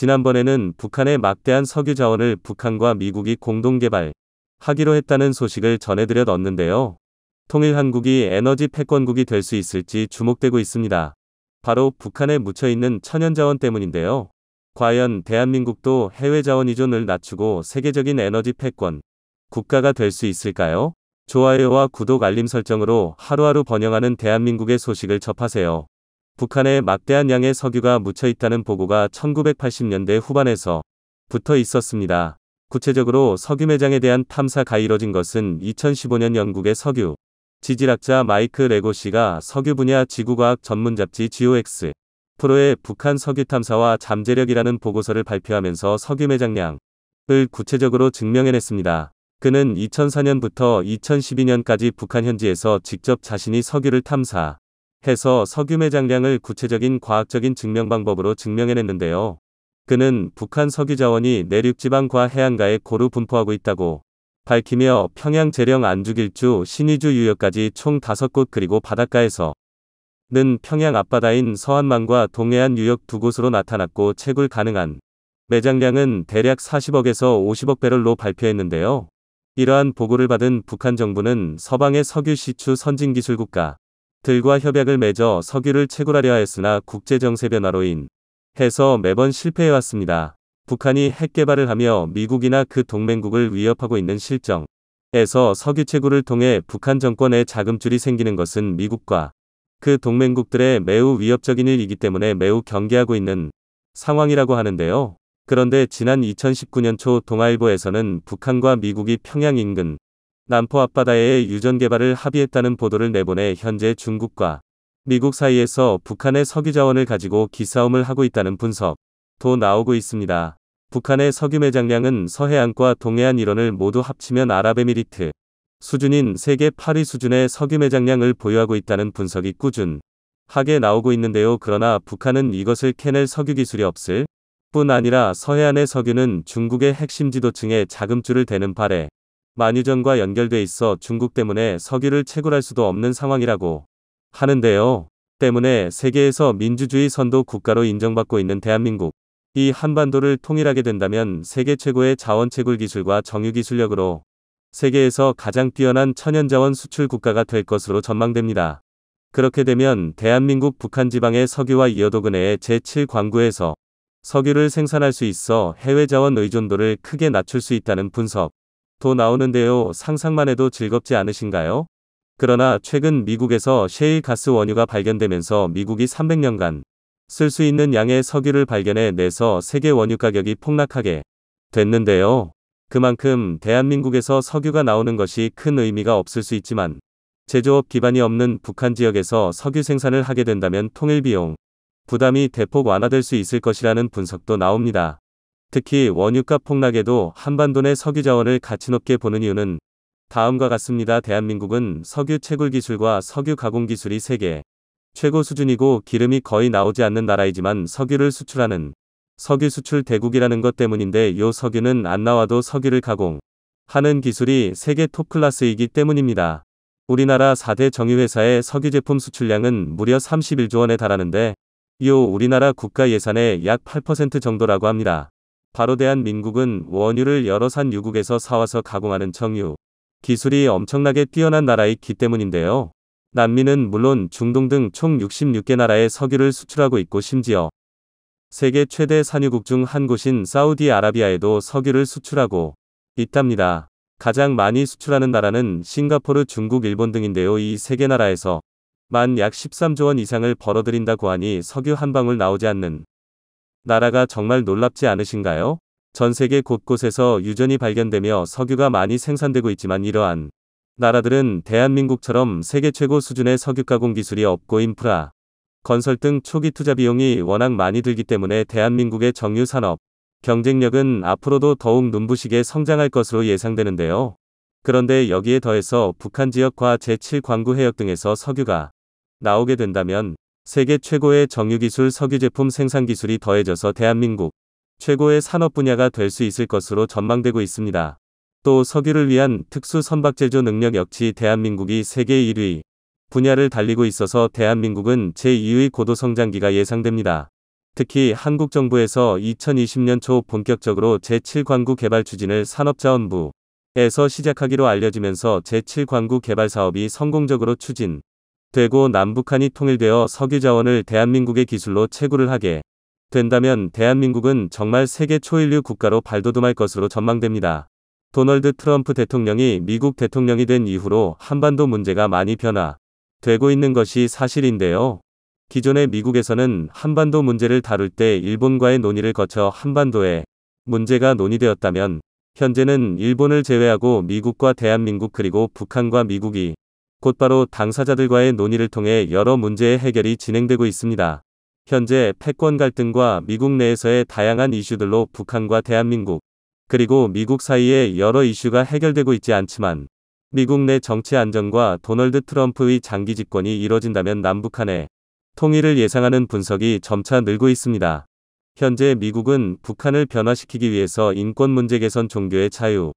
지난번에는 북한의 막대한 석유 자원을 북한과 미국이 공동 개발하기로 했다는 소식을 전해드렸었는데요. 통일 한국이 에너지 패권국이 될 수 있을지 주목되고 있습니다. 바로 북한에 묻혀있는 천연자원 때문인데요. 과연 대한민국도 해외 자원 의존을 낮추고 세계적인 에너지 패권 국가가 될 수 있을까요? 좋아요와 구독 알림 설정으로 하루하루 번영하는 대한민국의 소식을 접하세요. 북한에 막대한 양의 석유가 묻혀있다는 보고가 1980년대 후반에서 부터 있었습니다. 구체적으로 석유 매장에 대한 탐사가 이뤄진 것은 2015년 영국의 석유 지질학자 마이크 레고시가 석유 분야 지구과학 전문 잡지 GOX 프로의 북한 석유 탐사와 잠재력이라는 보고서를 발표하면서 석유 매장량을 구체적으로 증명해냈습니다. 그는 2004년부터 2012년까지 북한 현지에서 직접 자신이 석유를 탐사해서 석유 매장량을 구체적인 과학적인 증명 방법으로 증명해냈는데요. 그는 북한 석유 자원이 내륙지방과 해안가에 고루 분포하고 있다고 밝히며 평양, 재령, 안주길주, 신의주 유역까지 총 5곳 그리고 바닷가에서는 평양 앞바다인 서안만과 동해안 유역 2곳으로 나타났고 채굴 가능한 매장량은 대략 40억에서 50억 배럴로 발표했는데요. 이러한 보고를 받은 북한 정부는 서방의 석유 시추 선진기술 국가들과 협약을 맺어 석유를 채굴하려 하였으나 국제정세 변화로 인해서 매번 실패해왔습니다. 북한이 핵 개발을 하며 미국이나 그 동맹국을 위협하고 있는 실정에서 석유 채굴을 통해 북한 정권에 자금줄이 생기는 것은 미국과 그 동맹국들의 매우 위협적인 일이기 때문에 매우 경계하고 있는 상황이라고 하는데요. 그런데 지난 2019년 초 동아일보에서는 북한과 미국이 평양 인근 남포 앞바다의 유전 개발을 합의했다는 보도를 내보내 현재 중국과 미국 사이에서 북한의 석유 자원을 가지고 기싸움을 하고 있다는 분석도 나오고 있습니다. 북한의 석유 매장량은 서해안과 동해안 일원을 모두 합치면 아랍에미리트 수준인 세계 8위 수준의 석유 매장량을 보유하고 있다는 분석이 꾸준하게 나오고 있는데요. 그러나 북한은 이것을 캐낼 석유 기술이 없을 뿐 아니라 서해안의 석유는 중국의 핵심 지도층의 자금줄을 대는 발해 만유전과 연결돼 있어 중국 때문에 석유를 채굴할 수도 없는 상황이라고 하는데요. 때문에 세계에서 민주주의 선도 국가로 인정받고 있는 대한민국 이 한반도를 통일하게 된다면 세계 최고의 자원 채굴 기술과 정유 기술력으로 세계에서 가장 뛰어난 천연자원 수출 국가가 될 것으로 전망됩니다. 그렇게 되면 대한민국 북한 지방의 석유와 이어도 근해의 제7광구에서 석유를 생산할 수 있어 해외 자원 의존도를 크게 낮출 수 있다는 분석도 나오는데요. 상상만 해도 즐겁지 않으신가요? 그러나 최근 미국에서 셰일 가스 원유가 발견되면서 미국이 300년간 쓸 수 있는 양의 석유를 발견해 내서 세계 원유 가격이 폭락하게 됐는데요. 그만큼 대한민국에서 석유가 나오는 것이 큰 의미가 없을 수 있지만 제조업 기반이 없는 북한 지역에서 석유 생산을 하게 된다면 통일 비용 부담이 대폭 완화될 수 있을 것이라는 분석도 나옵니다. 특히 원유값 폭락에도 한반도 내 석유 자원을 가치 높게 보는 이유는 다음과 같습니다. 대한민국은 석유 채굴 기술과 석유 가공 기술이 세계 최고 수준이고 기름이 거의 나오지 않는 나라이지만 석유를 수출하는 석유 수출 대국이라는 것 때문인데 요 석유는 안 나와도 석유를 가공하는 기술이 세계 톱클래스이기 때문입니다. 우리나라 4대 정유회사의 석유 제품 수출량은 무려 31조 원에 달하는데 요 우리나라 국가 예산의 약 8% 정도라고 합니다. 바로 대한민국은 원유를 여러 산 유국에서 사와서 가공하는 정유 기술이 엄청나게 뛰어난 나라이기 때문인데요. 남미는 물론 중동 등 총 66개 나라에 석유를 수출하고 있고 심지어 세계 최대 산유국 중 한 곳인 사우디아라비아에도 석유를 수출하고 있답니다. 가장 많이 수출하는 나라는 싱가포르, 중국, 일본 등인데요. 이 세 개 나라에서 만 약 13조 원 이상을 벌어들인다고 하니 석유 한 방울 나오지 않는 나라가 정말 놀랍지 않으신가요? 전 세계 곳곳에서 유전이 발견되며 석유가 많이 생산되고 있지만 이러한 나라들은 대한민국처럼 세계 최고 수준의 석유 가공 기술이 없고 인프라, 건설 등 초기 투자 비용이 워낙 많이 들기 때문에 대한민국의 정유 산업 경쟁력은 앞으로도 더욱 눈부시게 성장할 것으로 예상되는데요. 그런데 여기에 더해서 북한 지역과 제7광구 해역 등에서 석유가 나오게 된다면 세계 최고의 정유기술 석유 제품 생산 기술이 더해져서 대한민국 최고의 산업 분야가 될 수 있을 것으로 전망되고 있습니다. 또 석유를 위한 특수 선박 제조 능력 역시 대한민국이 세계 1위 분야를 달리고 있어서 대한민국은 제2의 고도 성장기가 예상됩니다. 특히 한국 정부에서 2020년 초 본격적으로 제7광구 개발 추진을 산업자원부에서 시작하기로 알려지면서 제7광구 개발 사업이 성공적으로 추진되고 남북한이 통일되어 석유 자원을 대한민국의 기술로 채굴을 하게 된다면 대한민국은 정말 세계 초일류 국가로 발돋움할 것으로 전망됩니다. 도널드 트럼프 대통령이 미국 대통령이 된 이후로 한반도 문제가 많이 변화되고 있는 것이 사실인데요. 기존의 미국에서는 한반도 문제를 다룰 때 일본과의 논의를 거쳐 한반도의 문제가 논의되었다면 현재는 일본을 제외하고 미국과 대한민국 그리고 북한과 미국이 곧바로 당사자들과의 논의를 통해 여러 문제의 해결이 진행되고 있습니다. 현재 패권 갈등과 미국 내에서의 다양한 이슈들로 북한과 대한민국 그리고 미국 사이에 여러 이슈가 해결되고 있지 않지만 미국 내 정치 안정과 도널드 트럼프의 장기 집권이 이뤄진다면 남북한의 통일을 예상하는 분석이 점차 늘고 있습니다. 현재 미국은 북한을 변화시키기 위해서 인권 문제 개선, 종교의 자유,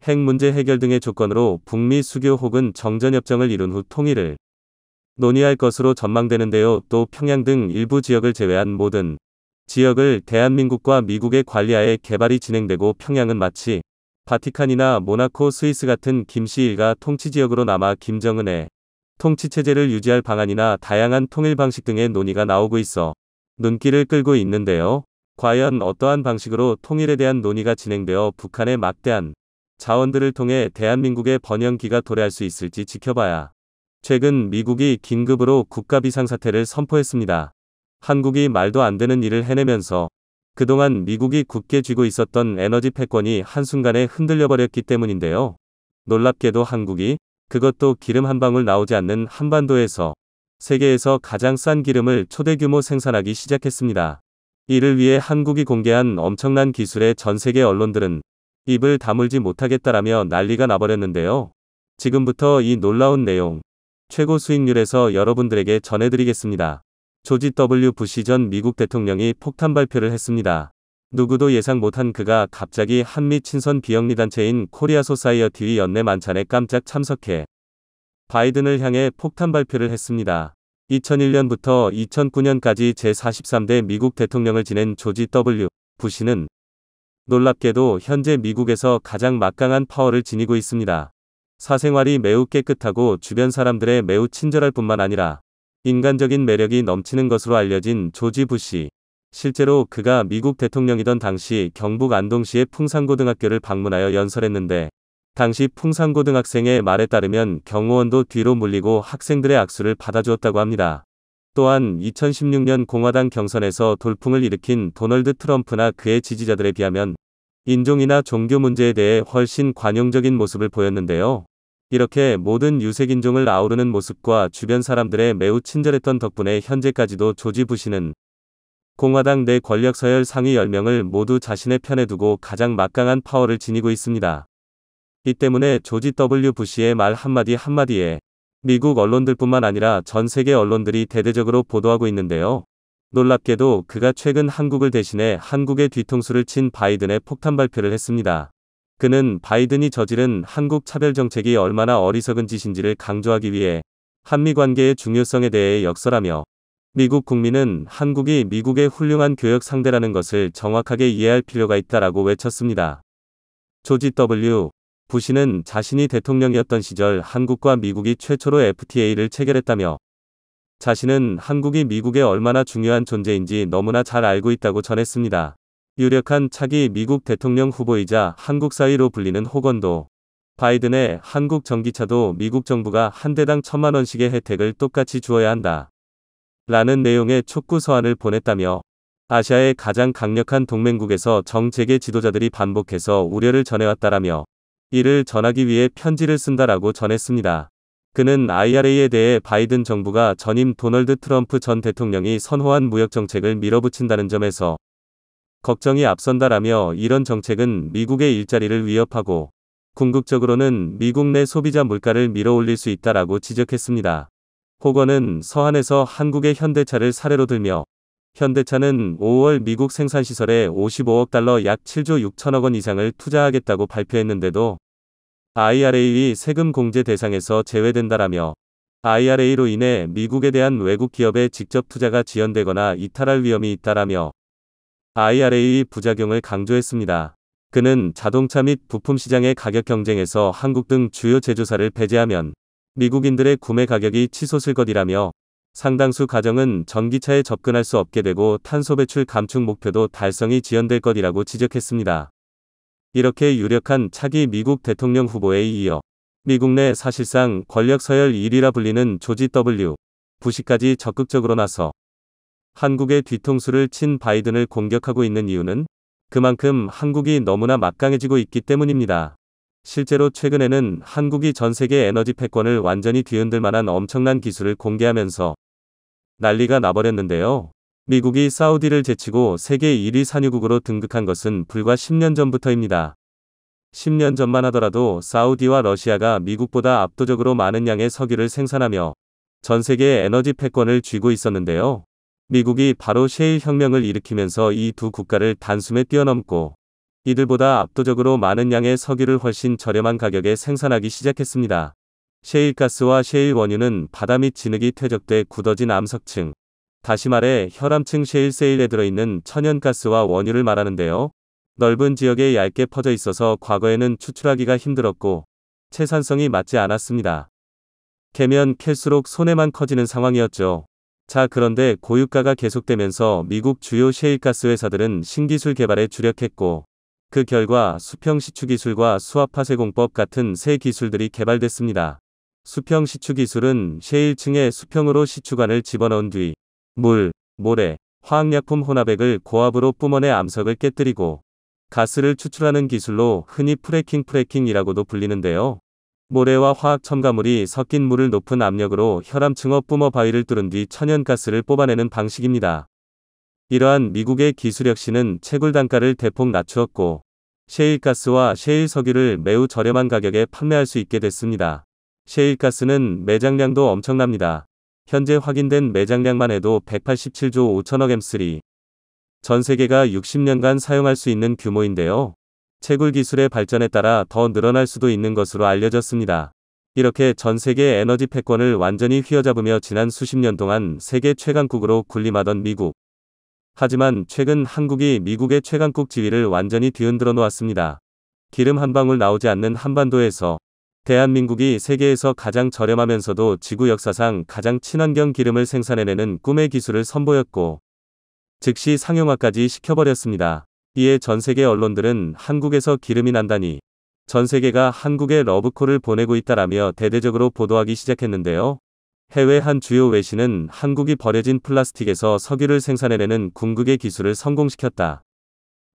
핵 문제 해결 등의 조건으로 북미 수교 혹은 정전협정을 이룬 후 통일을 논의할 것으로 전망되는데요. 또 평양 등 일부 지역을 제외한 모든 지역을 대한민국과 미국의 관리하에 개발이 진행되고 평양은 마치 바티칸이나 모나코, 스위스 같은 김씨 일가 통치지역으로 남아 김정은의 통치체제를 유지할 방안이나 다양한 통일 방식 등의 논의가 나오고 있어 눈길을 끌고 있는데요. 과연 어떠한 방식으로 통일에 대한 논의가 진행되어 북한의 막대한 자원들을 통해 대한민국의 번영기가 도래할 수 있을지 지켜봐야. 최근 미국이 긴급으로 국가 비상사태를 선포했습니다. 한국이 말도 안 되는 일을 해내면서 그동안 미국이 굳게 쥐고 있었던 에너지 패권이 한순간에 흔들려버렸기 때문인데요. 놀랍게도 한국이 그것도 기름 한 방울 나오지 않는 한반도에서 세계에서 가장 싼 기름을 초대규모 생산하기 시작했습니다. 이를 위해 한국이 공개한 엄청난 기술에 전 세계 언론들은 입을 다물지 못하겠다라며 난리가 나버렸는데요. 지금부터 이 놀라운 내용 최고 수익률에서 여러분들에게 전해드리겠습니다. 조지 W. 부시 전 미국 대통령이 폭탄 발표를 했습니다. 누구도 예상 못한 그가 갑자기 한미 친선 비영리단체인 코리아 소사이어티 연내 만찬에 깜짝 참석해 바이든을 향해 폭탄 발표를 했습니다. 2001년부터 2009년까지 제43대 미국 대통령을 지낸 조지 W. 부시는 놀랍게도 현재 미국에서 가장 막강한 파워를 지니고 있습니다. 사생활이 매우 깨끗하고 주변 사람들의 매우 친절할 뿐만 아니라 인간적인 매력이 넘치는 것으로 알려진 조지 부시. 실제로 그가 미국 대통령이던 당시 경북 안동시의 풍산고등학교를 방문하여 연설했는데 당시 풍산고등학생의 말에 따르면 경호원도 뒤로 물리고 학생들의 악수를 받아주었다고 합니다. 또한 2016년 공화당 경선에서 돌풍을 일으킨 도널드 트럼프나 그의 지지자들에 비하면 인종이나 종교 문제에 대해 훨씬 관용적인 모습을 보였는데요. 이렇게 모든 유색인종을 아우르는 모습과 주변 사람들의 매우 친절했던 덕분에 현재까지도 조지 부시는 공화당 내 권력 서열 상위 10명을 모두 자신의 편에 두고 가장 막강한 파워를 지니고 있습니다. 이 때문에 조지 W. 부시의 말 한마디 한마디에 미국 언론들뿐만 아니라 전 세계 언론들이 대대적으로 보도하고 있는데요. 놀랍게도 그가 최근 한국을 대신해 한국의 뒤통수를 친 바이든의 폭탄 발표를 했습니다. 그는 바이든이 저지른 한국 차별 정책이 얼마나 어리석은 짓인지를 강조하기 위해 한미 관계의 중요성에 대해 역설하며 미국 국민은 한국이 미국의 훌륭한 교역 상대라는 것을 정확하게 이해할 필요가 있다라고 외쳤습니다. 조지 W. 부시는 자신이 대통령이었던 시절 한국과 미국이 최초로 FTA를 체결했다며 자신은 한국이 미국에 얼마나 중요한 존재인지 너무나 잘 알고 있다고 전했습니다. 유력한 차기 미국 대통령 후보이자 한국 사위로 불리는 호건도 바이든의 한국 전기차도 미국 정부가 한 대당 1,000만 원씩의 혜택을 똑같이 주어야 한다. 라는 내용의 촉구 서한을 보냈다며 아시아의 가장 강력한 동맹국에서 정 재계 지도자들이 반복해서 우려를 전해왔다라며 이를 전하기 위해 편지를 쓴다라고 전했습니다. 그는 IRA에 대해 바이든 정부가 전임 도널드 트럼프 전 대통령이 선호한 무역 정책을 밀어붙인다는 점에서 걱정이 앞선다라며 이런 정책은 미국의 일자리를 위협하고 궁극적으로는 미국 내 소비자 물가를 밀어올릴 수 있다라고 지적했습니다. 호건은 서한에서 한국의 현대차를 사례로 들며 현대차는 5월 미국 생산시설에 55억 달러 약 7조 6천억 원 이상을 투자하겠다고 발표했는데도 IRA 세금 공제 대상에서 제외된다라며 IRA로 인해 미국에 대한 외국 기업의 직접 투자가 지연되거나 이탈할 위험이 있다라며 IRA의 부작용을 강조했습니다. 그는 자동차 및 부품 시장의 가격 경쟁에서 한국 등 주요 제조사를 배제하면 미국인들의 구매 가격이 치솟을 것이라며 상당수 가정은 전기차에 접근할 수 없게 되고 탄소 배출 감축 목표도 달성이 지연될 것이라고 지적했습니다. 이렇게 유력한 차기 미국 대통령 후보에 이어 미국 내 사실상 권력 서열 1위라 불리는 조지 W. 부시까지 적극적으로 나서 한국의 뒤통수를 친 바이든을 공격하고 있는 이유는 그만큼 한국이 너무나 막강해지고 있기 때문입니다. 실제로 최근에는 한국이 전 세계 에너지 패권을 완전히 뒤흔들 만한 엄청난 기술을 공개하면서 난리가 나버렸는데요. 미국이 사우디를 제치고 세계 1위 산유국으로 등극한 것은 불과 10년 전부터입니다. 10년 전만 하더라도 사우디와 러시아가 미국보다 압도적으로 많은 양의 석유를 생산하며 전 세계의 에너지 패권을 쥐고 있었는데요. 미국이 바로 셰일 혁명을 일으키면서 이 두 국가를 단숨에 뛰어넘고 이들보다 압도적으로 많은 양의 석유를 훨씬 저렴한 가격에 생산하기 시작했습니다. 셰일가스와 셰일 원유는 바다 및 진흙이 퇴적돼 굳어진 암석층, 다시 말해 혈암층 셰일세일에 들어있는 천연가스와 원유를 말하는데요. 넓은 지역에 얇게 퍼져 있어서 과거에는 추출하기가 힘들었고 채산성이 맞지 않았습니다. 캐면 캘수록 손해만 커지는 상황이었죠. 자, 그런데 고유가가 계속되면서 미국 주요 셰일가스 회사들은 신기술 개발에 주력했고 그 결과 수평 시추 기술과 수압화쇄공법 같은 새 기술들이 개발됐습니다. 수평 시추 기술은 셰일층에 수평으로 시추관을 집어넣은 뒤 물, 모래, 화학약품 혼합액을 고압으로 뿜어내 암석을 깨뜨리고 가스를 추출하는 기술로 흔히 프래킹이라고도 불리는데요. 모래와 화학 첨가물이 섞인 물을 높은 압력으로 혈암층어 뿜어 바위를 뚫은 뒤 천연가스를 뽑아내는 방식입니다. 이러한 미국의 기술 혁신은 채굴 단가를 대폭 낮추었고 셰일가스와 셰일 석유를 매우 저렴한 가격에 판매할 수 있게 됐습니다. 셰일가스는 매장량도 엄청납니다. 현재 확인된 매장량만 해도 187조 5천억 M3. 전 세계가 60년간 사용할 수 있는 규모인데요. 채굴 기술의 발전에 따라 더 늘어날 수도 있는 것으로 알려졌습니다. 이렇게 전 세계의 에너지 패권을 완전히 휘어잡으며 지난 수십 년 동안 세계 최강국으로 군림하던 미국. 하지만 최근 한국이 미국의 최강국 지위를 완전히 뒤흔들어 놓았습니다. 기름 한 방울 나오지 않는 한반도에서 대한민국이 세계에서 가장 저렴하면서도 지구 역사상 가장 친환경 기름을 생산해내는 꿈의 기술을 선보였고 즉시 상용화까지 시켜버렸습니다. 이에 전 세계 언론들은 한국에서 기름이 난다니 전 세계가 한국에 러브콜을 보내고 있다라며 대대적으로 보도하기 시작했는데요. 해외 한 주요 외신은 한국이 버려진 플라스틱에서 석유를 생산해내는 궁극의 기술을 성공시켰다.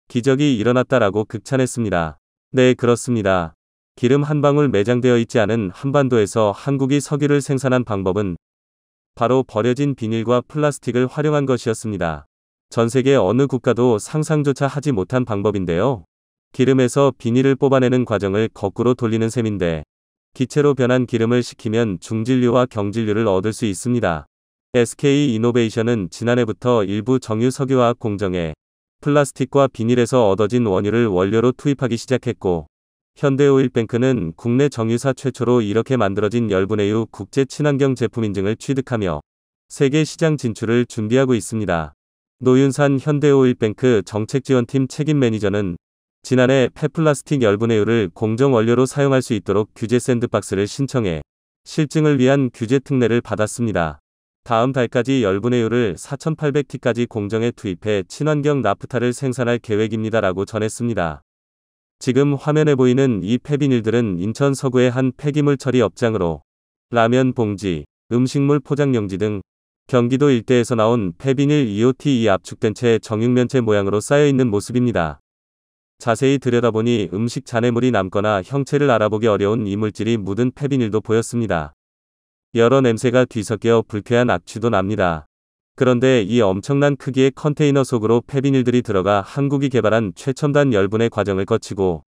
기적이 일어났다라고 극찬했습니다. 네, 그렇습니다. 기름 한 방울 매장되어 있지 않은 한반도에서 한국이 석유를 생산한 방법은 바로 버려진 비닐과 플라스틱을 활용한 것이었습니다. 전 세계 어느 국가도 상상조차 하지 못한 방법인데요. 기름에서 비닐을 뽑아내는 과정을 거꾸로 돌리는 셈인데 기체로 변한 기름을 식히면 중진류와 경진류를 얻을 수 있습니다. SK이노베이션은 지난해부터 일부 정유 석유화학 공정에 플라스틱과 비닐에서 얻어진 원유를 원료로 투입하기 시작했고 현대오일뱅크는 국내 정유사 최초로 이렇게 만들어진 열분해유 국제 친환경 제품 인증을 취득하며 세계 시장 진출을 준비하고 있습니다. 노윤산 현대오일뱅크 정책지원팀 책임 매니저는 지난해 폐플라스틱 열분해유를 공정 원료로 사용할 수 있도록 규제 샌드박스를 신청해 실증을 위한 규제 특례를 받았습니다. 다음 달까지 열분해유를 4,800T까지 공정에 투입해 친환경 나프타를 생산할 계획입니다라고 전했습니다. 지금 화면에 보이는 이 폐비닐들은 인천 서구의 한 폐기물 처리 업장으로 라면 봉지, 음식물 포장용지 등 경기도 일대에서 나온 폐비닐 EOTE 압축된 채 정육면체 모양으로 쌓여있는 모습입니다. 자세히 들여다보니 음식 잔해물이 남거나 형체를 알아보기 어려운 이물질이 묻은 폐비닐도 보였습니다. 여러 냄새가 뒤섞여 불쾌한 악취도 납니다. 그런데 이 엄청난 크기의 컨테이너 속으로 폐비닐들이 들어가 한국이 개발한 최첨단 열분해 과정을 거치고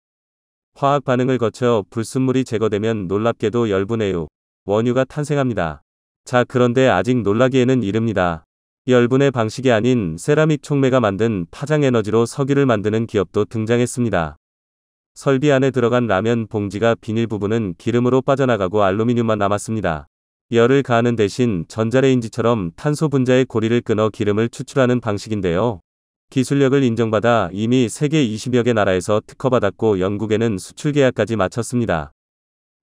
화학 반응을 거쳐 불순물이 제거되면 놀랍게도 열분해유, 원유가 탄생합니다. 자, 그런데 아직 놀라기에는 이릅니다. 열분해 방식이 아닌 세라믹 촉매가 만든 파장 에너지로 석유를 만드는 기업도 등장했습니다. 설비 안에 들어간 라면 봉지가 비닐 부분은 기름으로 빠져나가고 알루미늄만 남았습니다. 열을 가하는 대신 전자레인지처럼 탄소 분자의 고리를 끊어 기름을 추출하는 방식인데요. 기술력을 인정받아 이미 세계 20여 개 나라에서 특허받았고 영국에는 수출 계약까지 마쳤습니다.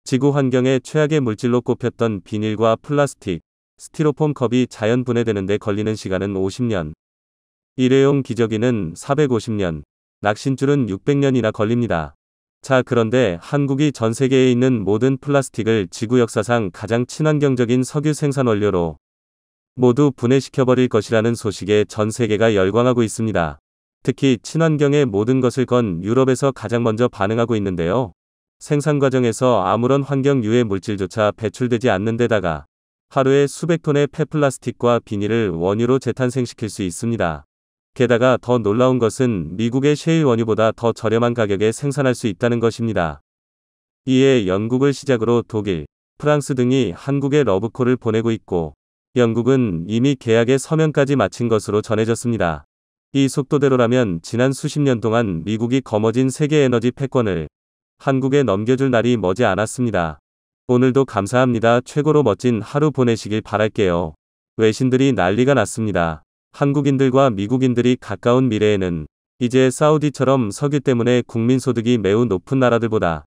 지구 환경에 최악의 물질로 꼽혔던 비닐과 플라스틱, 스티로폼 컵이 자연 분해되는 데 걸리는 시간은 50년. 일회용 기저귀는 450년, 낚싯줄은 600년이나 걸립니다. 자, 그런데 한국이 전 세계에 있는 모든 플라스틱을 지구 역사상 가장 친환경적인 석유 생산 원료로 모두 분해시켜버릴 것이라는 소식에 전 세계가 열광하고 있습니다. 특히 친환경의 모든 것을 건 유럽에서 가장 먼저 반응하고 있는데요. 생산 과정에서 아무런 환경 유해 물질조차 배출되지 않는 데다가 하루에 수백 톤의 폐플라스틱과 비닐을 원유로 재탄생시킬 수 있습니다. 게다가 더 놀라운 것은 미국의 셰일 원유보다 더 저렴한 가격에 생산할 수 있다는 것입니다. 이에 영국을 시작으로 독일, 프랑스 등이 한국에 러브콜을 보내고 있고 영국은 이미 계약의 서명까지 마친 것으로 전해졌습니다. 이 속도대로라면 지난 수십 년 동안 미국이 거머쥔 세계 에너지 패권을 한국에 넘겨줄 날이 머지 않았습니다. 오늘도 감사합니다. 최고로 멋진 하루 보내시길 바랄게요. 외신들이 난리가 났습니다. 한국인들과 미국인들이 가까운 미래에는 이제 사우디처럼 석유 때문에 국민소득이 매우 높은 나라들보다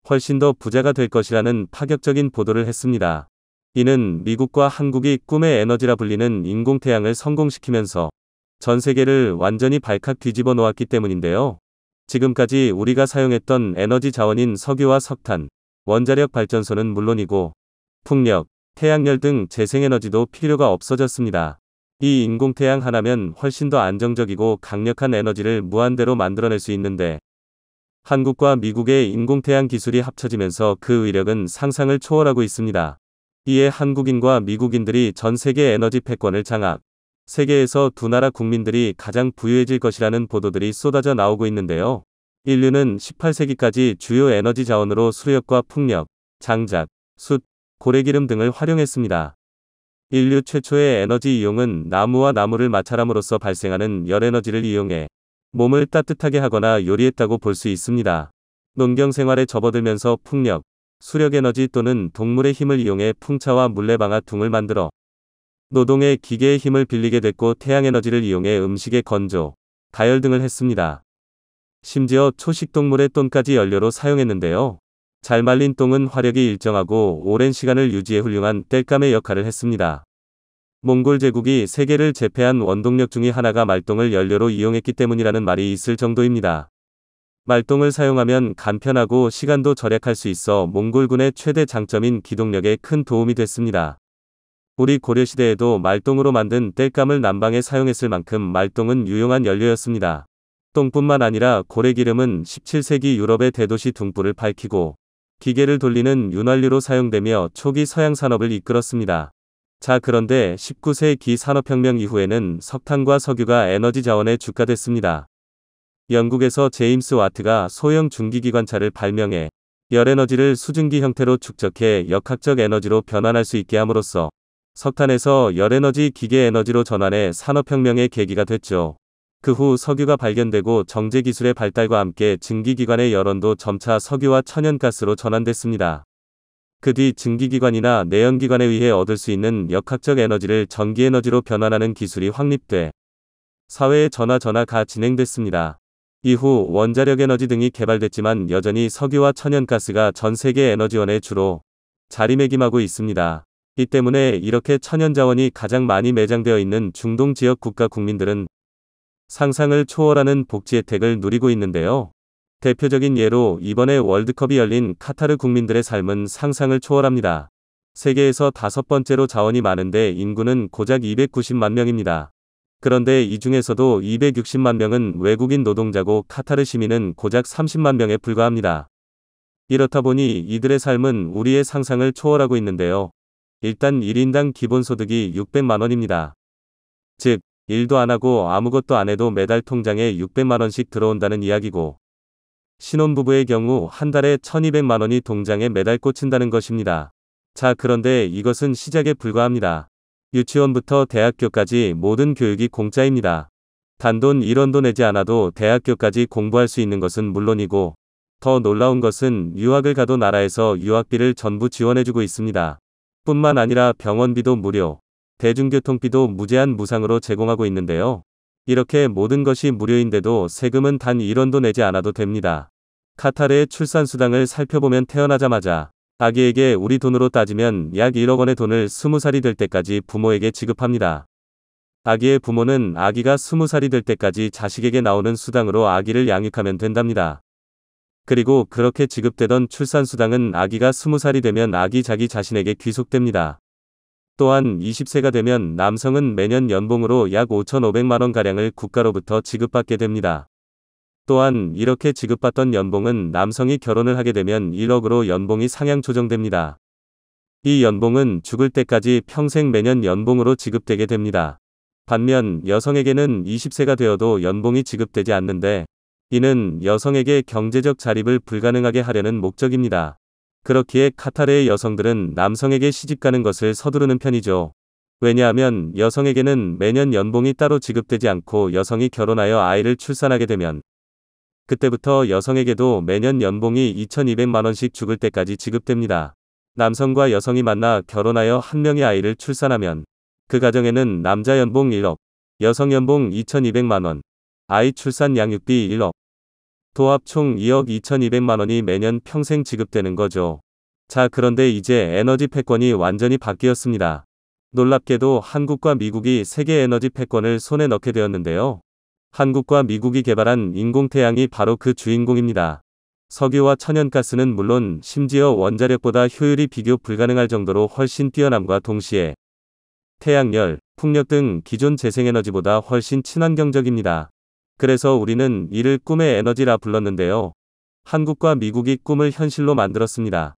훨씬 더 부자가 될 것이라는 파격적인 보도를 했습니다. 이는 미국과 한국이 꿈의 에너지라 불리는 인공태양을 성공시키면서 전 세계를 완전히 발칵 뒤집어 놓았기 때문인데요. 지금까지 우리가 사용했던 에너지 자원인 석유와 석탄, 원자력 발전소는 물론이고 풍력, 태양열 등 재생에너지도 필요가 없어졌습니다. 이 인공태양 하나면 훨씬 더 안정적이고 강력한 에너지를 무한대로 만들어낼 수 있는데 한국과 미국의 인공태양 기술이 합쳐지면서 그 위력은 상상을 초월하고 있습니다. 이에 한국인과 미국인들이 전 세계 에너지 패권을 장악, 세계에서 두 나라 국민들이 가장 부유해질 것이라는 보도들이 쏟아져 나오고 있는데요. 인류는 18세기까지 주요 에너지 자원으로 수력과 풍력, 장작, 숯, 고래기름 등을 활용했습니다. 인류 최초의 에너지 이용은 나무와 나무를 마찰함으로써 발생하는 열에너지를 이용해 몸을 따뜻하게 하거나 요리했다고 볼 수 있습니다. 농경 생활에 접어들면서 풍력, 수력에너지 또는 동물의 힘을 이용해 풍차와 물레방아 둥을 만들어 노동의 기계의 힘을 빌리게 됐고 태양에너지를 이용해 음식의 건조, 가열 등을 했습니다. 심지어 초식동물의 똥까지 연료로 사용했는데요. 잘 말린 똥은 화력이 일정하고 오랜 시간을 유지해 훌륭한 땔감의 역할을 했습니다. 몽골 제국이 세계를 제패한 원동력 중의 하나가 말똥을 연료로 이용했기 때문이라는 말이 있을 정도입니다. 말똥을 사용하면 간편하고 시간도 절약할 수 있어 몽골군의 최대 장점인 기동력에 큰 도움이 됐습니다. 우리 고려시대에도 말똥으로 만든 땔감을 난방에 사용했을 만큼 말똥은 유용한 연료였습니다. 똥뿐만 아니라 고래기름은 17세기 유럽의 대도시 둥불을 밝히고 기계를 돌리는 윤활유로 사용되며 초기 서양 산업을 이끌었습니다. 자, 그런데 19세기 산업혁명 이후에는 석탄과 석유가 에너지 자원의 주가 됐습니다. 영국에서 제임스 와트가 소형 중기기관차를 발명해 열에너지를 수증기 형태로 축적해 역학적 에너지로 변환할 수 있게 함으로써 석탄에서 열에너지 기계 에너지로 전환해 산업혁명의 계기가 됐죠. 그 후 석유가 발견되고 정제기술의 발달과 함께 증기기관의 열원도 점차 석유와 천연가스로 전환됐습니다. 그 뒤 증기기관이나 내연기관에 의해 얻을 수 있는 역학적 에너지를 전기에너지로 변환하는 기술이 확립돼 사회의 전화가 진행됐습니다. 이후 원자력 에너지 등이 개발됐지만 여전히 석유와 천연가스가 전 세계 에너지원의 주로 자리매김하고 있습니다. 이 때문에 이렇게 천연자원이 가장 많이 매장되어 있는 중동 지역 국가 국민들은 상상을 초월하는 복지 혜택을 누리고 있는데요. 대표적인 예로 이번에 월드컵이 열린 카타르 국민들의 삶은 상상을 초월합니다. 세계에서 5번째로 자원이 많은데 인구는 고작 290만 명입니다. 그런데 이 중에서도 260만 명은 외국인 노동자고 카타르 시민은 고작 30만 명에 불과합니다. 이렇다 보니 이들의 삶은 우리의 상상을 초월하고 있는데요. 일단 1인당 기본소득이 600만 원입니다. 즉, 일도 안 하고 아무것도 안 해도 매달 통장에 600만 원씩 들어온다는 이야기고 신혼부부의 경우 한 달에 1200만 원이 통장에 매달 꽂힌다는 것입니다. 자, 그런데 이것은 시작에 불과합니다. 유치원부터 대학교까지 모든 교육이 공짜입니다. 단돈 1원도 내지 않아도 대학교까지 공부할 수 있는 것은 물론이고 더 놀라운 것은 유학을 가도 나라에서 유학비를 전부 지원해주고 있습니다. 뿐만 아니라 병원비도 무료, 대중교통비도 무제한 무상으로 제공하고 있는데요. 이렇게 모든 것이 무료인데도 세금은 단 1원도 내지 않아도 됩니다. 카타르의 출산수당을 살펴보면 태어나자마자 아기에게 우리 돈으로 따지면 약 1억 원의 돈을 20살이 될 때까지 부모에게 지급합니다. 아기의 부모는 아기가 20살이 될 때까지 자식에게 나오는 수당으로 아기를 양육하면 된답니다. 그리고 그렇게 지급되던 출산수당은 아기가 20살이 되면 아기 자기 자신에게 귀속됩니다. 또한 20세가 되면 남성은 매년 연봉으로 약 5,500만원가량을 국가로부터 지급받게 됩니다. 또한 이렇게 지급받던 연봉은 남성이 결혼을 하게 되면 1억으로 연봉이 상향 조정됩니다. 이 연봉은 죽을 때까지 평생 매년 연봉으로 지급되게 됩니다. 반면 여성에게는 20세가 되어도 연봉이 지급되지 않는데 이는 여성에게 경제적 자립을 불가능하게 하려는 목적입니다. 그렇기에 카타르의 여성들은 남성에게 시집가는 것을 서두르는 편이죠. 왜냐하면 여성에게는 매년 연봉이 따로 지급되지 않고 여성이 결혼하여 아이를 출산하게 되면 그때부터 여성에게도 매년 연봉이 2,200만원씩 죽을 때까지 지급됩니다. 남성과 여성이 만나 결혼하여 한 명의 아이를 출산하면 그 가정에는 남자 연봉 1억, 여성 연봉 2,200만원, 아이 출산 양육비 1억, 도합 총 2억 2,200만원이 매년 평생 지급되는 거죠. 자, 그런데 이제 에너지 패권이 완전히 바뀌었습니다. 놀랍게도 한국과 미국이 세계 에너지 패권을 손에 넣게 되었는데요. 한국과 미국이 개발한 인공태양이 바로 그 주인공입니다. 석유와 천연가스는 물론 심지어 원자력보다 효율이 비교 불가능할 정도로 훨씬 뛰어남과 동시에 태양열, 풍력 등 기존 재생에너지보다 훨씬 친환경적입니다. 그래서 우리는 이를 꿈의 에너지라 불렀는데요. 한국과 미국이 꿈을 현실로 만들었습니다.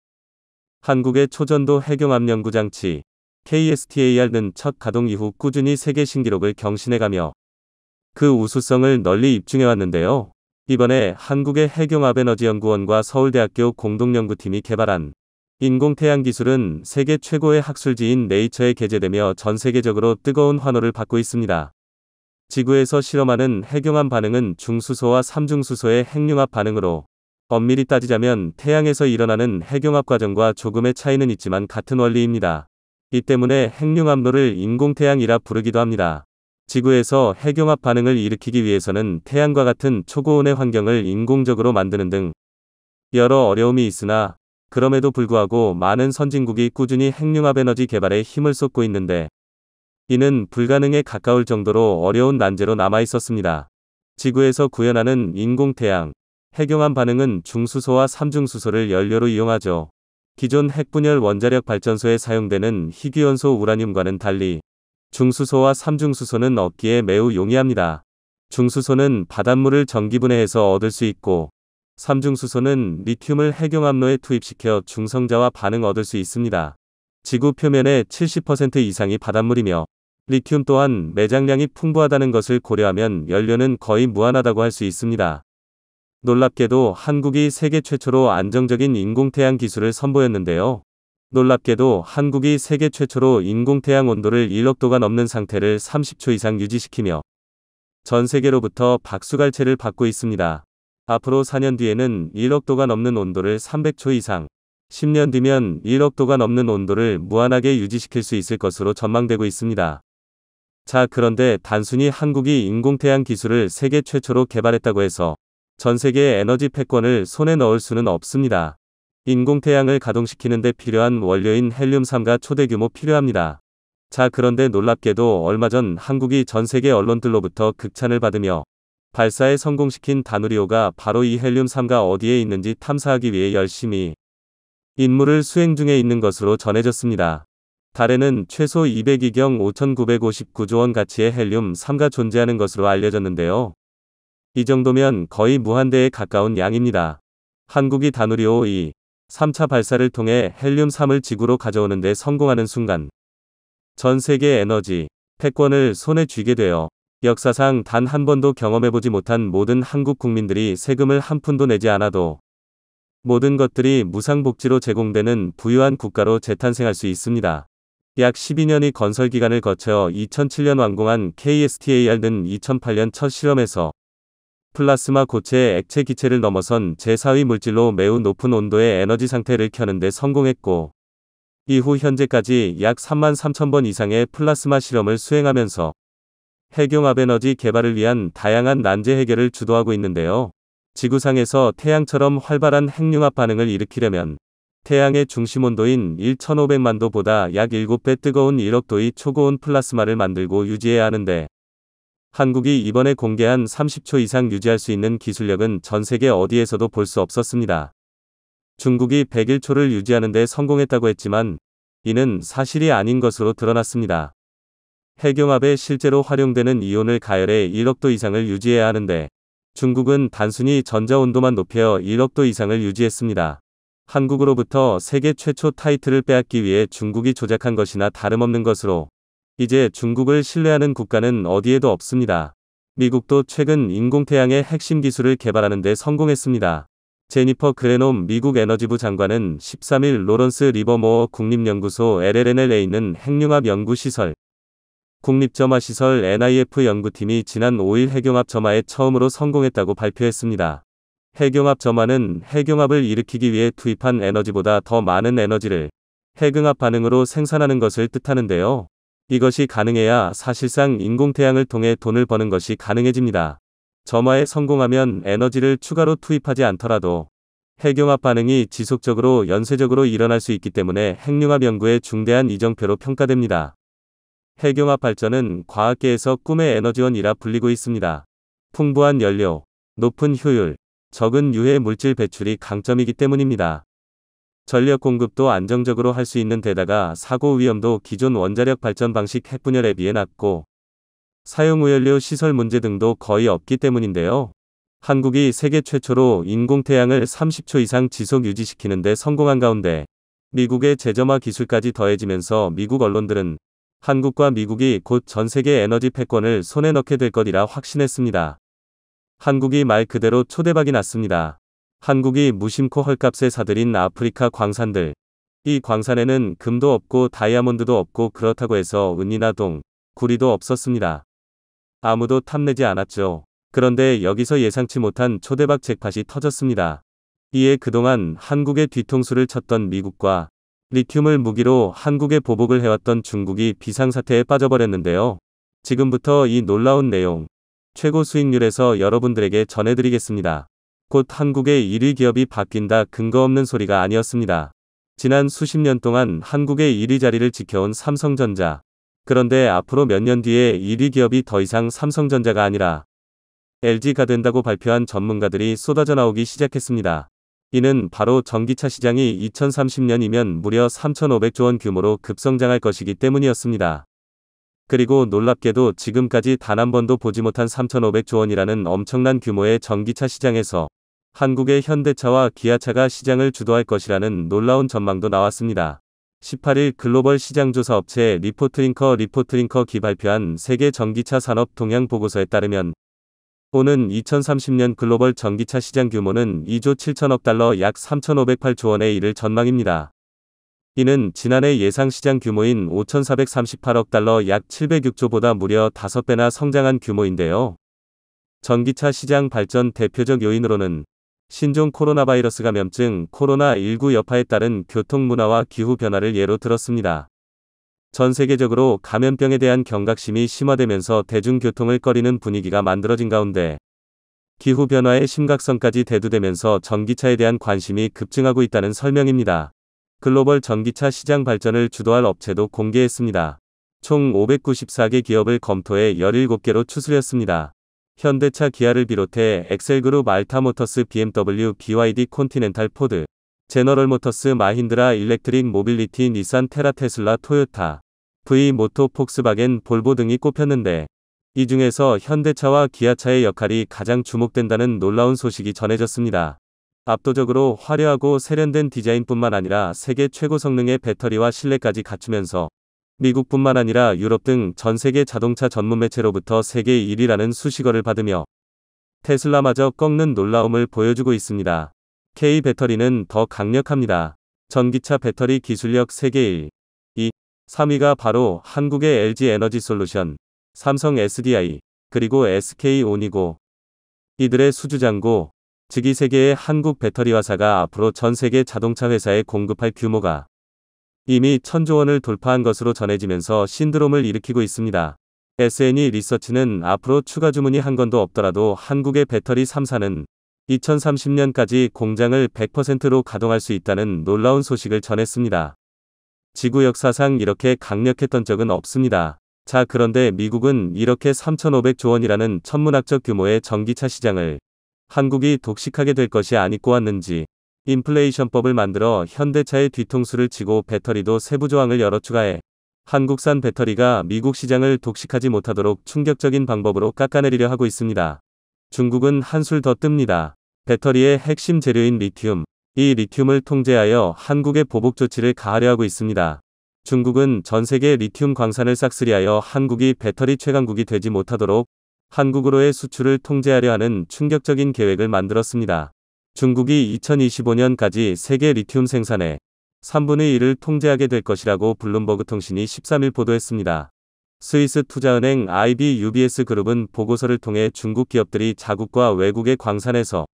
한국의 초전도 해경압연구장치 KSTAR는 첫 가동 이후 꾸준히 세계 신기록을 경신해가며 그 우수성을 널리 입증해왔는데요. 이번에 한국의 해경압에너지연구원과 서울대학교 공동연구팀이 개발한 인공태양 기술은 세계 최고의 학술지인 네이처에 게재되며 전 세계적으로 뜨거운 환호를 받고 있습니다. 지구에서 실험하는 해경암 반응은 중수소와 삼중수소의 핵융합 반응으로 엄밀히 따지자면 태양에서 일어나는 핵융합 과정과 조금의 차이는 있지만 같은 원리입니다. 이 때문에 핵융합로를 인공태양이라 부르기도 합니다. 지구에서 핵융합 반응을 일으키기 위해서는 태양과 같은 초고온의 환경을 인공적으로 만드는 등 여러 어려움이 있으나 그럼에도 불구하고 많은 선진국이 꾸준히 핵융합 에너지 개발에 힘을 쏟고 있는데 이는 불가능에 가까울 정도로 어려운 난제로 남아 있었습니다. 지구에서 구현하는 인공태양, 핵융합 반응은 중수소와 삼중수소를 연료로 이용하죠. 기존 핵분열 원자력 발전소에 사용되는 희귀연소 우라늄과는 달리 중수소와 삼중수소는 얻기에 매우 용이합니다. 중수소는 바닷물을 전기분해해서 얻을 수 있고 삼중수소는 리튬을 핵융합로에 투입시켜 중성자와 반응 얻을 수 있습니다. 지구 표면의 70% 이상이 바닷물이며 리튬 또한 매장량이 풍부하다는 것을 고려하면 연료는 거의 무한하다고 할 수 있습니다. 놀랍게도 한국이 세계 최초로 안정적인 인공태양 기술을 선보였는데요. 놀랍게도 한국이 세계 최초로 인공태양 온도를 1억도가 넘는 상태를 30초 이상 유지시키며 전 세계로부터 박수갈채를 받고 있습니다. 앞으로 4년 뒤에는 1억도가 넘는 온도를 300초 이상, 10년 뒤면 1억도가 넘는 온도를 무한하게 유지시킬 수 있을 것으로 전망되고 있습니다. 자, 그런데 단순히 한국이 인공태양 기술을 세계 최초로 개발했다고 해서 전 세계의 에너지 패권을 손에 넣을 수는 없습니다. 인공태양을 가동시키는 데 필요한 원료인 헬륨3가 초대규모 필요합니다. 자, 그런데 놀랍게도 얼마 전 한국이 전 세계 언론들로부터 극찬을 받으며 발사에 성공시킨 다누리호가 바로 이 헬륨3가 어디에 있는지 탐사하기 위해 열심히 임무를 수행 중에 있는 것으로 전해졌습니다. 달에는 최소 202경 5,959조 원 가치의 헬륨3가 존재하는 것으로 알려졌는데요. 이 정도면 거의 무한대에 가까운 양입니다. 한국이 다누리호 2, 3차 발사를 통해 헬륨3을 지구로 가져오는 데 성공하는 순간 전 세계 에너지 패권을 손에 쥐게 되어 역사상 단 한 번도 경험해보지 못한 모든 한국 국민들이 세금을 한 푼도 내지 않아도 모든 것들이 무상복지로 제공되는 부유한 국가로 재탄생할 수 있습니다. 약 12년의 건설 기간을 거쳐 2007년 완공한 KSTAR는 2008년 첫 실험에서 플라스마 고체의 액체 기체를 넘어선 제4의 물질로 매우 높은 온도의 에너지 상태를 켜는 데 성공했고 이후 현재까지 약 33,000번 이상의 플라스마 실험을 수행하면서 핵융합에너지 개발을 위한 다양한 난제 해결을 주도하고 있는데요. 지구상에서 태양처럼 활발한 핵융합 반응을 일으키려면 태양의 중심 온도인 1500만 도보다 약 7배 뜨거운 1억 도의 초고온 플라스마를 만들고 유지해야 하는데, 한국이 이번에 공개한 30초 이상 유지할 수 있는 기술력은 전 세계 어디에서도 볼 수 없었습니다. 중국이 101초를 유지하는 데 성공했다고 했지만 이는 사실이 아닌 것으로 드러났습니다. 핵융합에 실제로 활용되는 이온을 가열해 1억 도 이상을 유지해야 하는데, 중국은 단순히 전자온도만 높여 1억 도 이상을 유지했습니다. 한국으로부터 세계 최초 타이틀을 빼앗기 위해 중국이 조작한 것이나 다름없는 것으로, 이제 중국을 신뢰하는 국가는 어디에도 없습니다. 미국도 최근 인공태양의 핵심 기술을 개발하는 데 성공했습니다. 제니퍼 그레놈 미국 에너지부 장관은 13일 로런스 리버모어 국립연구소 LLNL에 있는 핵융합 연구시설 국립점화시설 NIF 연구팀이 지난 5일 핵융합 점화에 처음으로 성공했다고 발표했습니다. 핵융합 점화는 핵융합을 일으키기 위해 투입한 에너지보다 더 많은 에너지를 핵융합 반응으로 생산하는 것을 뜻하는데요. 이것이 가능해야 사실상 인공태양을 통해 돈을 버는 것이 가능해집니다. 점화에 성공하면 에너지를 추가로 투입하지 않더라도 핵융합 반응이 지속적으로 연쇄적으로 일어날 수 있기 때문에 핵융합 연구의 중대한 이정표로 평가됩니다. 핵융합 발전은 과학계에서 꿈의 에너지원이라 불리고 있습니다. 풍부한 연료, 높은 효율, 적은 유해 물질 배출이 강점이기 때문입니다. 전력 공급도 안정적으로 할 수 있는 데다가 사고 위험도 기존 원자력 발전 방식 핵분열에 비해 낮고, 사용오연료 시설 문제 등도 거의 없기 때문인데요. 한국이 세계 최초로 인공태양을 30초 이상 지속 유지시키는 데 성공한 가운데 미국의 재점화 기술까지 더해지면서 미국 언론들은 한국과 미국이 곧 전 세계 에너지 패권을 손에 넣게 될 것이라 확신했습니다. 한국이 말 그대로 초대박이 났습니다. 한국이 무심코 헐값에 사들인 아프리카 광산들. 이 광산에는 금도 없고 다이아몬드도 없고 그렇다고 해서 은이나 동, 구리도 없었습니다. 아무도 탐내지 않았죠. 그런데 여기서 예상치 못한 초대박 잭팟이 터졌습니다. 이에 그동안 한국의 뒤통수를 쳤던 미국과 리튬을 무기로 한국에 보복을 해왔던 중국이 비상사태에 빠져버렸는데요. 지금부터 이 놀라운 내용, 최고 수익률에서 여러분들에게 전해드리겠습니다. 곧 한국의 1위 기업이 바뀐다 근거 없는 소리가 아니었습니다. 지난 수십 년 동안 한국의 1위 자리를 지켜온 삼성전자. 그런데 앞으로 몇 년 뒤에 1위 기업이 더 이상 삼성전자가 아니라 LG가 된다고 발표한 전문가들이 쏟아져 나오기 시작했습니다. 이는 바로 전기차 시장이 2030년이면 무려 3,500조 원 규모로 급성장할 것이기 때문이었습니다. 그리고 놀랍게도 지금까지 단 한 번도 보지 못한 3,500조 원이라는 엄청난 규모의 전기차 시장에서 한국의 현대차와 기아차가 시장을 주도할 것이라는 놀라운 전망도 나왔습니다. 18일 글로벌 시장조사 업체 리포트링커 기 발표한 세계 전기차 산업 동향 보고서에 따르면 오는 2030년 글로벌 전기차 시장 규모는 2조 7천억 달러 약 3,508조 원에 이를 전망입니다. 이는 지난해 예상 시장 규모인 5,438억 달러 약 706조보다 무려 5배나 성장한 규모인데요. 전기차 시장 발전 대표적 요인으로는 신종 코로나 바이러스 감염증 코로나19 여파에 따른 교통 문화와 기후 변화를 예로 들었습니다. 전 세계적으로 감염병에 대한 경각심이 심화되면서 대중교통을 꺼리는 분위기가 만들어진 가운데 기후 변화의 심각성까지 대두되면서 전기차에 대한 관심이 급증하고 있다는 설명입니다. 글로벌 전기차 시장 발전을 주도할 업체도 공개했습니다. 총 594개 기업을 검토해 17개로 추스렸습니다. 현대차 기아를 비롯해 엑셀그룹 알타모터스 BMW BYD 콘티넨탈 포드 제너럴모터스 마힌드라 일렉트릭 모빌리티 니산 테라 테슬라 토요타 V모토 폭스바겐 볼보 등이 꼽혔는데 이 중에서 현대차와 기아차의 역할이 가장 주목된다는 놀라운 소식이 전해졌습니다. 압도적으로 화려하고 세련된 디자인뿐만 아니라 세계 최고 성능의 배터리와 실내까지 갖추면서 미국뿐만 아니라 유럽 등 전 세계 자동차 전문 매체로부터 세계 1위라는 수식어를 받으며 테슬라마저 꺾는 놀라움을 보여주고 있습니다. K 배터리는 더 강력합니다. 전기차 배터리 기술력 세계 1, 2, 3위가 바로 한국의 LG 에너지 솔루션, 삼성 SDI, 그리고 SK온이고 이들의 수주잔고, 즉 이 세계의 한국 배터리 화사가 앞으로 전 세계 자동차 회사에 공급할 규모가 이미 1000조 원을 돌파한 것으로 전해지면서 신드롬을 일으키고 있습니다. SNE 리서치는 앞으로 추가 주문이 한 건도 없더라도 한국의 배터리 3사는 2030년까지 공장을 100%로 가동할 수 있다는 놀라운 소식을 전했습니다. 지구 역사상 이렇게 강력했던 적은 없습니다. 자, 그런데 미국은 이렇게 3,500조 원이라는 천문학적 규모의 전기차 시장을 한국이 독식하게 될 것이 아니고 왔는지 인플레이션법을 만들어 현대차의 뒤통수를 치고 배터리도 세부 조항을 여러 추가해 한국산 배터리가 미국 시장을 독식하지 못하도록 충격적인 방법으로 깎아내리려 하고 있습니다. 중국은 한술 더 뜹니다. 배터리의 핵심 재료인 리튬, 이 리튬을 통제하여 한국의 보복 조치를 가하려 하고 있습니다. 중국은 전 세계 리튬 광산을 싹쓸이하여 한국이 배터리 최강국이 되지 못하도록 한국으로의 수출을 통제하려 하는 충격적인 계획을 만들었습니다. 중국이 2025년까지 세계 리튬 생산의 3분의 1을 통제하게 될 것이라고 블룸버그 통신이 13일 보도했습니다. 스위스 투자은행 IB-UBS 그룹은 보고서를 통해 중국 기업들이 자국과 외국의 광산에서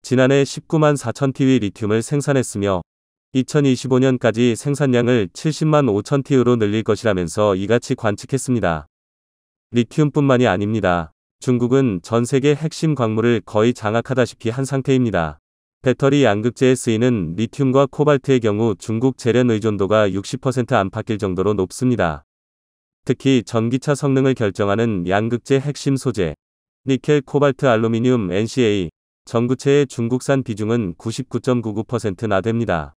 지난해 19만 4천 TW 리튬을 생산했으며 2025년까지 생산량을 70만 5천 TW로 늘릴 것이라면서 이같이 관측했습니다. 리튬뿐만이 아닙니다. 중국은 전 세계 핵심 광물을 거의 장악하다시피 한 상태입니다. 배터리 양극재에 쓰이는 리튬과 코발트의 경우 중국 재련 의존도가 60% 안팎일 정도로 높습니다. 특히 전기차 성능을 결정하는 양극재 핵심 소재, 니켈, 코발트, 알루미늄, NCA, 전구체의 중국산 비중은 99.99%나 됩니다.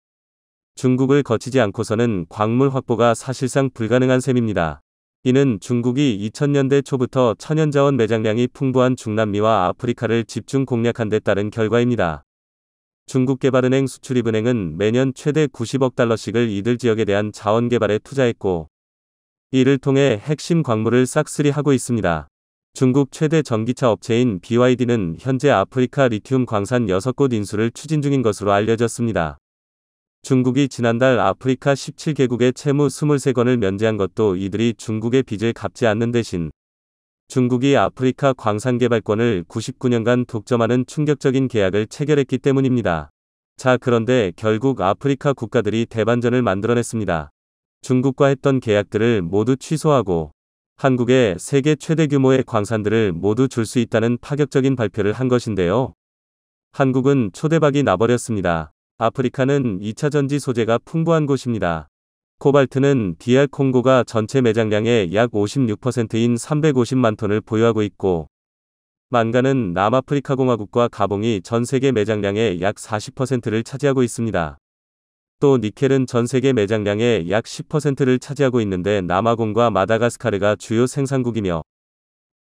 중국을 거치지 않고서는 광물 확보가 사실상 불가능한 셈입니다. 이는 중국이 2000년대 초부터 천연자원 매장량이 풍부한 중남미와 아프리카를 집중 공략한 데 따른 결과입니다. 중국개발은행 수출입은행은 매년 최대 90억 달러씩을 이들 지역에 대한 자원 개발에 투자했고 이를 통해 핵심 광물을 싹쓸이하고 있습니다. 중국 최대 전기차 업체인 BYD는 현재 아프리카 리튬 광산 6곳 인수를 추진 중인 것으로 알려졌습니다. 중국이 지난달 아프리카 17개국의 채무 23건을 면제한 것도 이들이 중국의 빚을 갚지 않는 대신 중국이 아프리카 광산 개발권을 99년간 독점하는 충격적인 계약을 체결했기 때문입니다. 자, 그런데 결국 아프리카 국가들이 대반전을 만들어냈습니다. 중국과 했던 계약들을 모두 취소하고 한국에 세계 최대 규모의 광산들을 모두 줄 수 있다는 파격적인 발표를 한 것인데요. 한국은 초대박이 나버렸습니다. 아프리카는 2차 전지 소재가 풍부한 곳입니다. 코발트는 DR 콩고가 전체 매장량의 약 56%인 350만 톤을 보유하고 있고 만간은 남아프리카 공화국과 가봉이 전 세계 매장량의 약 40%를 차지하고 있습니다. 또 니켈은 전 세계 매장량의 약 10%를 차지하고 있는데 남아공과 마다가스카르가 주요 생산국이며